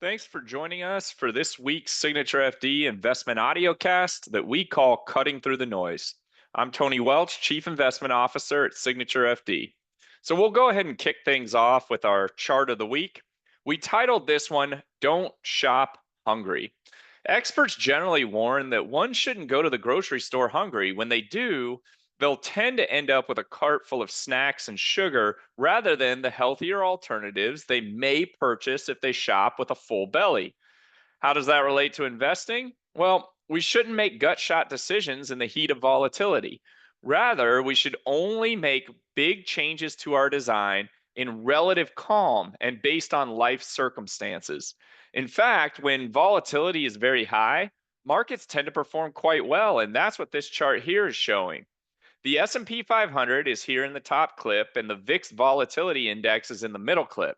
Thanks for joining us for this week's Signature FD investment audiocast that we call Cutting Through the Noise. I'm Tony Welch, Chief Investment Officer at Signature FD. So we'll go ahead and kick things off with our chart of the week. We titled this one, Don't Shop Hungry. Experts generally warn that one shouldn't go to the grocery store hungry. When they do, they'll tend to end up with a cart full of snacks and sugar rather than the healthier alternatives they may purchase if they shop with a full belly. How does that relate to investing? Well, we shouldn't make gut shot decisions in the heat of volatility. Rather, we should only make big changes to our design in relative calm and based on life circumstances. In fact, when volatility is very high, markets tend to perform quite well, and that's what this chart here is showing. The S&P 500 is here in the top clip and the VIX volatility index is in the middle clip.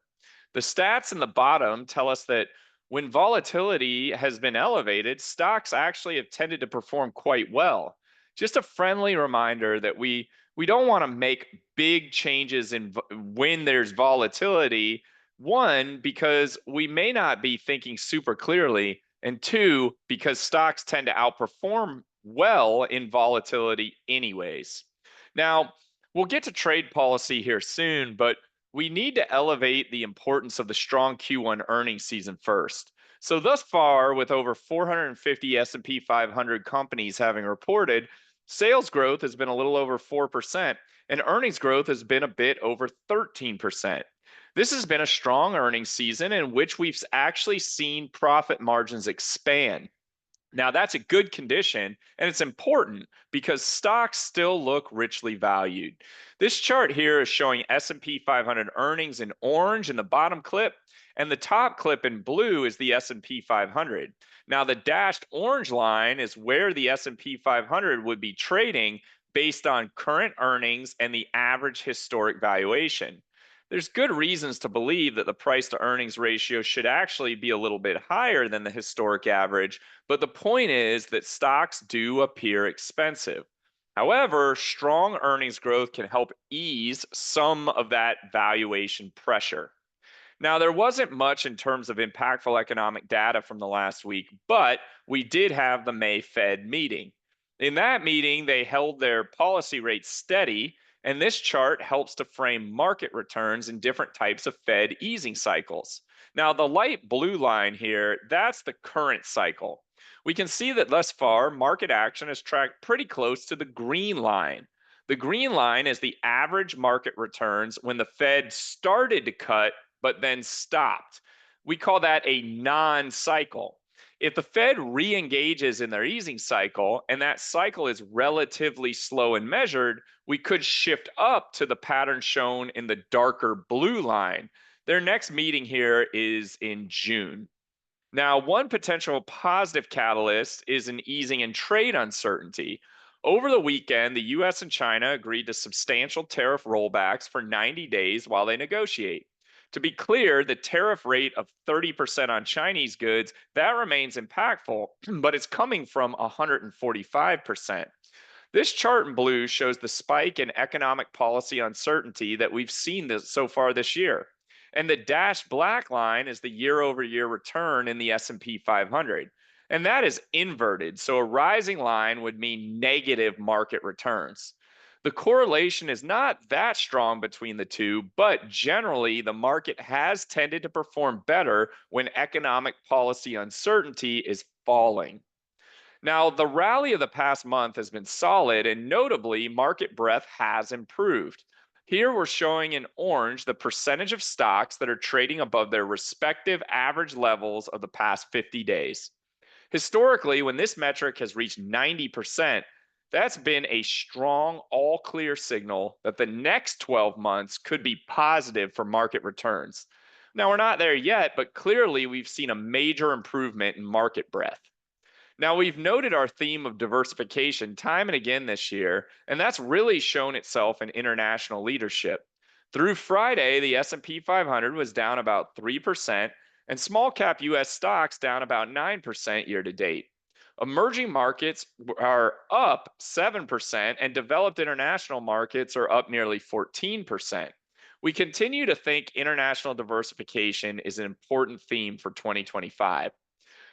The stats in the bottom tell us that when volatility has been elevated, stocks actually have tended to perform quite well. Just a friendly reminder that we don't want to make big changes in when there's volatility. One, because we may not be thinking super clearly, and two, because stocks tend to outperform well in volatility anyways. Now, we'll get to trade policy here soon, but we need to elevate the importance of the strong Q1 earnings season first. So thus far, with over 450 S&P 500 companies having reported, sales growth has been a little over 4% and earnings growth has been a bit over 13%. This has been a strong earnings season in which we've actually seen profit margins expand. Now, that's a good condition, and it's important because stocks still look richly valued. This chart here is showing S&P 500 earnings in orange in the bottom clip, and the top clip in blue is the S&P 500. Now, the dashed orange line is where the S&P 500 would be trading based on current earnings and the average historic valuation. There's good reasons to believe that the price to earnings ratio should actually be a little bit higher than the historic average, but the point is that stocks do appear expensive. However, strong earnings growth can help ease some of that valuation pressure. Now, there wasn't much in terms of impactful economic data from the last week, but we did have the May Fed meeting. In that meeting, they held their policy rate steady, and this chart helps to frame market returns in different types of Fed easing cycles. Now, the light blue line here, that's the current cycle. We can see that thus far, market action has tracked pretty close to the green line. The green line is the average market returns when the Fed started to cut but then stopped. We call that a non cycle. If the Fed re engages in their easing cycle and that cycle is relatively slow and measured, we could shift up to the pattern shown in the darker blue line. Their next meeting here is in June. Now, one potential positive catalyst is an easing in trade uncertainty. Over the weekend, the US and China agreed to substantial tariff rollbacks for 90 days while they negotiate. To be clear, the tariff rate of 30% on Chinese goods, that remains impactful, but it's coming from 145%. This chart in blue shows the spike in economic policy uncertainty that we've seen so far this year. And the dashed black line is the year-over-year return in the S&P 500. And that is inverted, so a rising line would mean negative market returns. The correlation is not that strong between the two, but generally the market has tended to perform better when economic policy uncertainty is falling. Now, the rally of the past month has been solid, and notably, market breadth has improved. Here we're showing in orange the percentage of stocks that are trading above their respective average levels of the past 50 days. Historically, when this metric has reached 90%, that's been a strong, all clear signal that the next 12 months could be positive for market returns. Now, we're not there yet, but clearly we've seen a major improvement in market breadth. Now, we've noted our theme of diversification time and again this year, and that's really shown itself in international leadership. Through Friday, the S&P 500 was down about 3%, and small cap US stocks down about 9% year to date. Emerging markets are up 7%, and developed international markets are up nearly 14%. We continue to think international diversification is an important theme for 2025.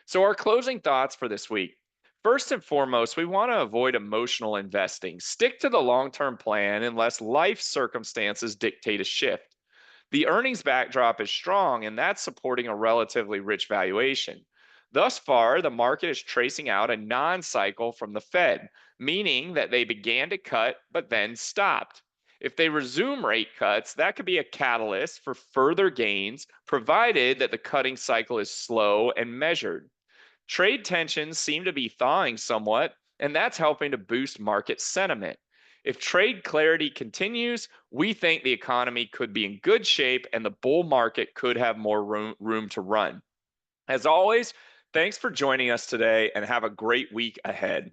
So, our closing thoughts for this week. First and foremost, we want to avoid emotional investing. Stick to the long term plan unless life circumstances dictate a shift. The earnings backdrop is strong, and that's supporting a relatively rich valuation. Thus far, the market is tracing out a non cycle from the Fed, meaning that they began to cut but then stopped. If they resume rate cuts, that could be a catalyst for further gains, provided that the cutting cycle is slow and measured. Trade tensions seem to be thawing somewhat, and that's helping to boost market sentiment. If trade clarity continues, we think the economy could be in good shape and the bull market could have more room to run. As always, thanks for joining us today and have a great week ahead.